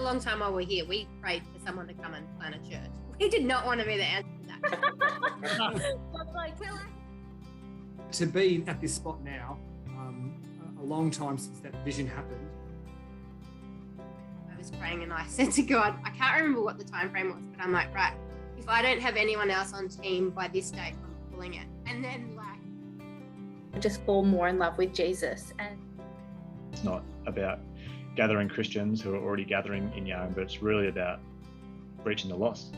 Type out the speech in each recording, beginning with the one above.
long time while we're here, we prayed for someone to come and plant a church. We did not want to be the answer to that. To be at this spot now, a long time since that vision happened. I was praying and I said to God, I can't remember what the time frame was, but I'm like, right, if I don't have anyone else on team by this date, I'm pulling it. And then just fall more in love with Jesus. And it's not about gathering Christians who are already gathering in Yarram, but it's really about reaching the lost.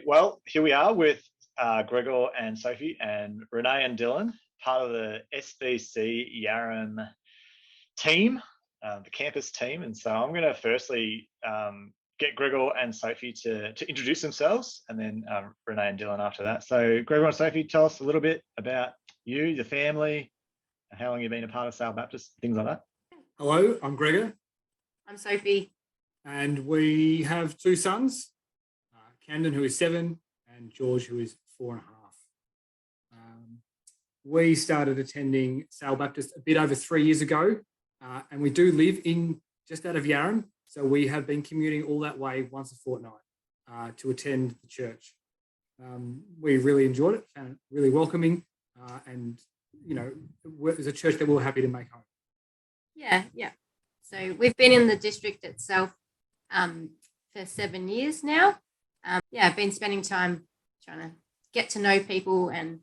Well, here we are with Gregor and Sophie and Renee and Dylan, part of the SBC Yarram team, the campus team. And so I'm going to firstly get Gregor and Sophie to introduce themselves, and then Renee and Dylan after that. So Gregor and Sophie, tell us a little bit about you, your family, and how long you've been a part of Sale Baptist, things like that. Hello, I'm Gregor. I'm Sophie. And we have two sons, Camden, who is 7, and George, who is 4.5. We started attending Sale Baptist a bit over 3 years ago, and we do live in just out of Yarram. So we have been commuting all that way once a fortnight to attend the church. We really enjoyed it, found it really welcoming, and, you know, it was a church that we were happy to make home. Yeah. So we've been in the district itself for 7 years now. I've been spending time trying to get to know people and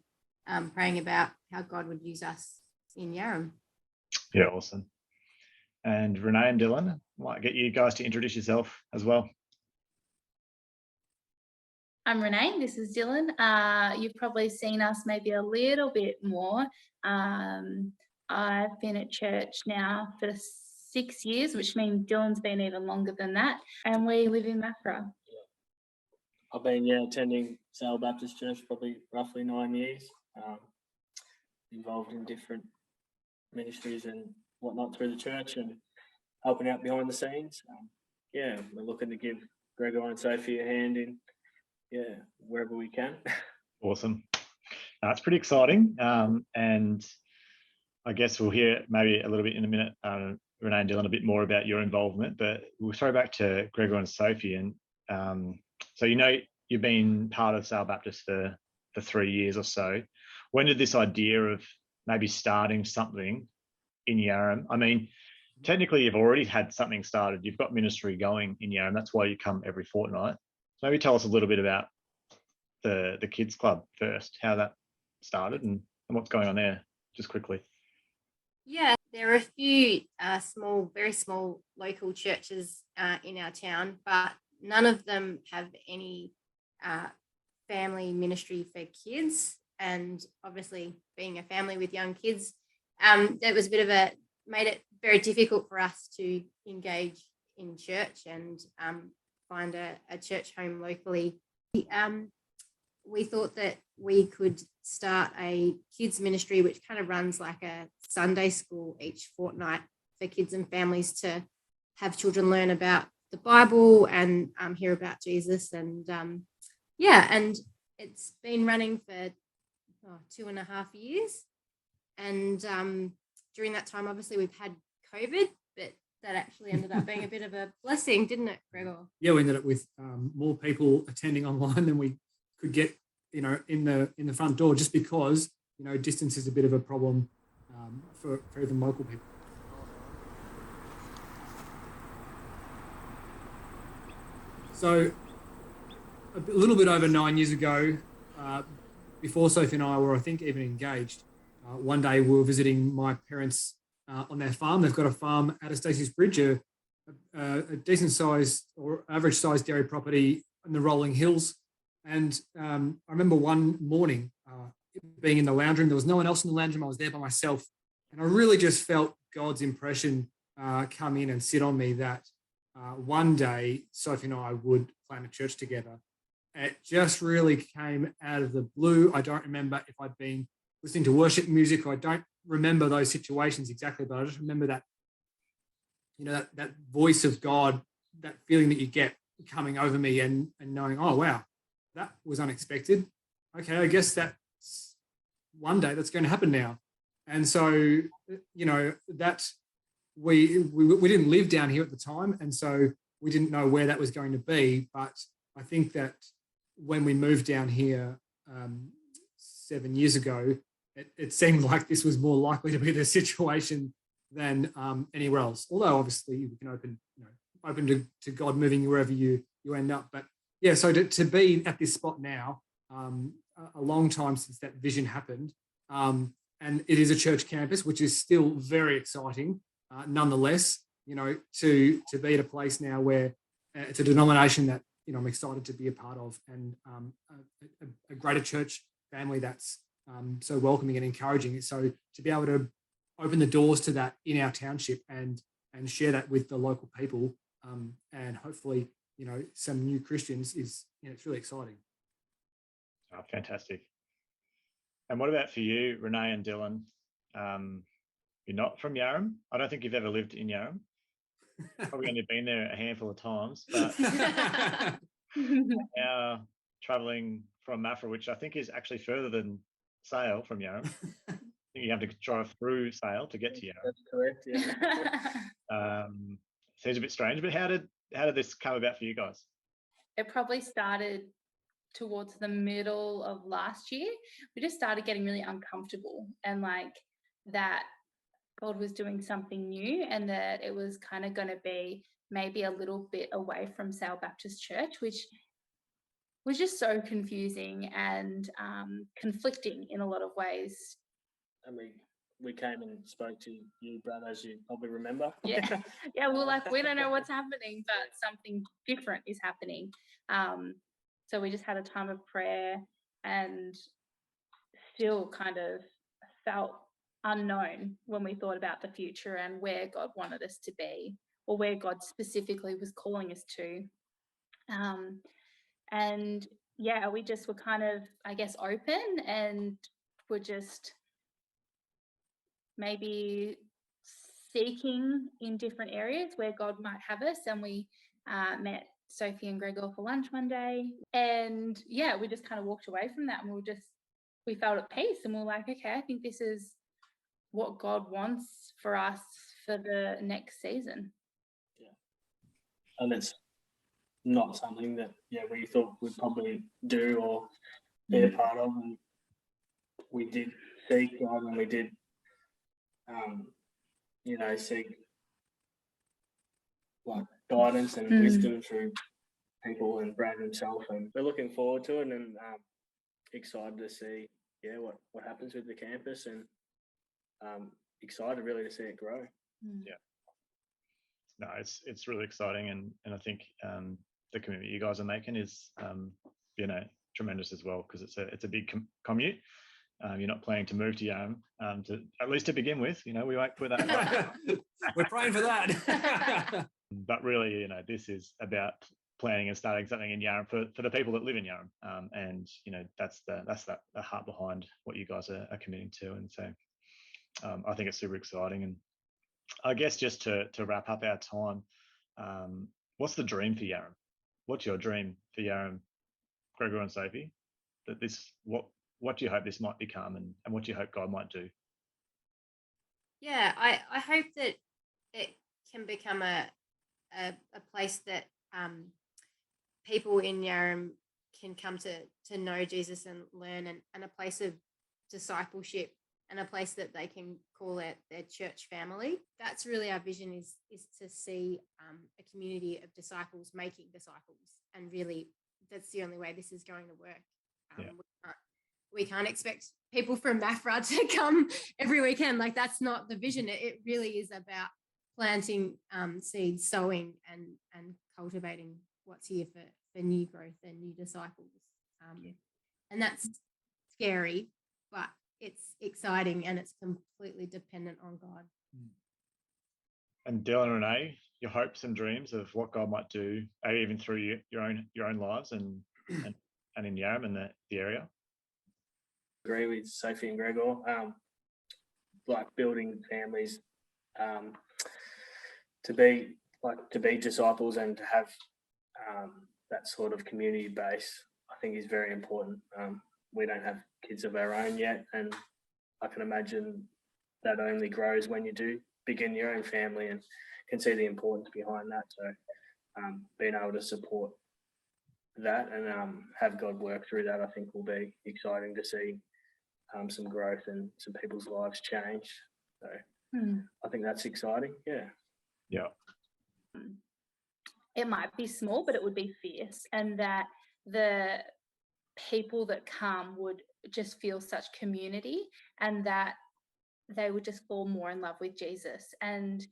praying about how God would use us in Yarram. Yeah, awesome. And Renee and Dylan, I might get you guys to introduce yourself as well. I'm Renee, this is Dylan. You've probably seen us maybe a little bit more. I've been at church now for 6 years, which means Dylan's been even longer than that, and we live in Macra. I've been attending Sale Baptist Church probably roughly 9 years, involved in different ministries and whatnot through the church and helping out behind the scenes. We're looking to give Gregor and Sophie a hand in, wherever we can. Awesome. It's pretty exciting. And I guess we'll hear maybe a little bit in a minute, Renee and Dylan, a bit more about your involvement, but we'll throw back to Gregor and Sophie. And so, you know, you've been part of Sale Baptist for 3 years or so. When did this idea of maybe starting something in Yarram? I mean, technically you've already had something started. You've got ministry going in Yarram. That's why you come every fortnight. So maybe tell us a little bit about the kids club first, how that started and what's going on there, just quickly. Yeah, there are a few very small local churches in our town, but none of them have any family ministry for kids. And obviously being a family with young kids, that was made it very difficult for us to engage in church and find a church home locally. We thought that we could start a kids ministry, which kind of runs like a Sunday school each fortnight for kids and families to have children learn about the Bible and hear about Jesus. And and it's been running for 2.5 years. And during that time, obviously, we've had COVID, but that actually ended up being a bit of a blessing, didn't it, Gregor? Yeah, we ended up with more people attending online than we could get, you know, in the front door, just because, you know, distance is a bit of a problem for even local people. So a little bit over 9 years ago, before Sophie and I were, I think, even engaged, one day we were visiting my parents on their farm. They've got a farm out of Stacey's Bridge, a decent sized or average sized dairy property in the rolling hills. And I remember one morning being in the lounge room. There was no one else in the lounge room. I was there by myself. And I really just felt God's impression come in and sit on me that one day Sophie and I would plant a church together. It just really came out of the blue. I don't remember if I'd been listening to worship music, or I don't remember those situations exactly, but I just remember that, you know, that voice of God, that feeling that you get coming over me and knowing, oh, wow, that was unexpected. Okay, I guess that's one day that's going to happen now. And so, you know, that we didn't live down here at the time, and so we didn't know where that was going to be. But I think that when we moved down here 7 years ago, it seemed like this was more likely to be the situation than anywhere else. Although obviously you can open to God moving wherever you end up. But yeah, so to be at this spot now, a long time since that vision happened, and it is a church campus, which is still very exciting. Nonetheless, you know, to be at a place now where it's a denomination that, you know, I'm excited to be a part of, and a greater church family that's so welcoming and encouraging. So to be able to open the doors to that in our township and share that with the local people, and hopefully, you know, some new Christians is, you know, it's really exciting. Oh, fantastic. And what about for you, Renee and Dylan? You're not from Yarram. I don't think you've ever lived in Yarram. Probably only been there a handful of times, but now travelling from Maffra, which I think is actually further than Sale from Yarram. I think you have to drive through Sale to get to Yarram. That's correct. Yeah. Seems a bit strange, but how did this come about for you guys? It probably started towards the middle of last year. We just started getting really uncomfortable, and like that God was doing something new, and that it was kind of going to be maybe a little bit away from Sale Baptist Church, which was just so confusing and conflicting in a lot of ways. And we came and spoke to you, Brad, as you probably remember. Yeah, yeah. We're like, we don't know what's happening, but something different is happening. So we just had a time of prayer, and still kind of felt unknown when we thought about the future and where God wanted us to be, or where God specifically was calling us to. And yeah, we just were kind of, I guess, open, and were just maybe seeking in different areas where God might have us. And we met Sophie and Gregor for lunch one day, and yeah, we just kind of walked away from that, and we felt at peace, and we're like, okay, I think this is what God wants for us for the next season. Yeah. And it's not something that we thought we'd probably do or be a part of, and we did seek God, and we did seek like guidance and wisdom through people and Brad himself, and we're looking forward to it, and excited to see what happens with the campus, and excited really to see it grow. Yeah. No, it's really exciting, and I think the commitment you guys are making is tremendous as well, because it's a big commute. You're not planning to move to Yarram, at least to begin with. You know, we won't put that. We're praying for that. But really, this is about planning and starting something in Yarram for the people that live in Yarram, and that's the heart behind what you guys are committing to, and so I think it's super exciting. And I guess just to wrap up our time, what's the dream for Yarram? What's your dream for Yarram, Gregor and Sophie? What do you hope this might become, and what do you hope God might do? Yeah, I hope that it can become a place that people in Yarram can come to know Jesus and learn, and a place of discipleship, and a place that they can call it their church family. That's really our vision, is to see a community of disciples making disciples, and really that's the only way this is going to work. We can't expect people from Maffra to come every weekend. Like, that's not the vision. It really is about planting seeds, sowing, and cultivating what's here for new growth and new disciples. And that's scary, but it's exciting, and it's completely dependent on God. And Dylan and Renee, your hopes and dreams of what God might do, even through your own lives and in Yarram and the area. Agree with Sophie and Gregor. Like building families, to be disciples, and to have that sort of community base, I think is very important. We don't have kids of our own yet, and I can imagine that only grows when you do begin your own family, and can see the importance behind that. So being able to support that and have God work through that, I think will be exciting to see some growth and some people's lives change. So I think that's exciting. Yeah. It might be small, but it would be fierce, and that the people that come would just feel such community, and that they would just fall more in love with Jesus, and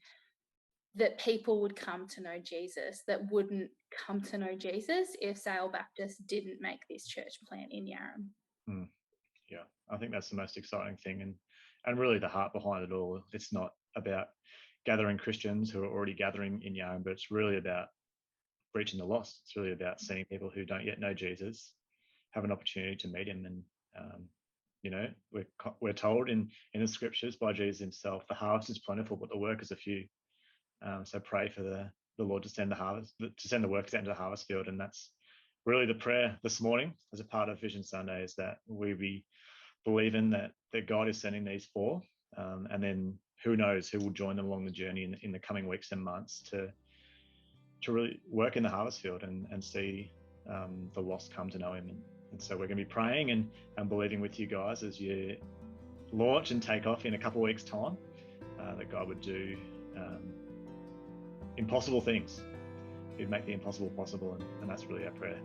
that people would come to know Jesus that wouldn't come to know Jesus if Sale Baptist didn't make this church plant in Yarram. Yeah, I think that's the most exciting thing, and really the heart behind it all. It's not about gathering Christians who are already gathering in Yarram, but it's really about reaching the lost. It's really about seeing people who don't yet know Jesus have an opportunity to meet him. And we're told in the scriptures by Jesus himself, the harvest is plentiful, but the workers are few. So pray for the Lord to send the workers out into the harvest field. And that's really the prayer this morning as a part of Vision Sunday, is that we be believing that God is sending these four, and then who knows who will join them along the journey in the coming weeks and months to really work in the harvest field and see the lost come to know him. And so we're going to be praying and believing with you guys as you launch and take off in a couple of weeks' time, that God would do impossible things. He'd make the impossible possible, and that's really our prayer.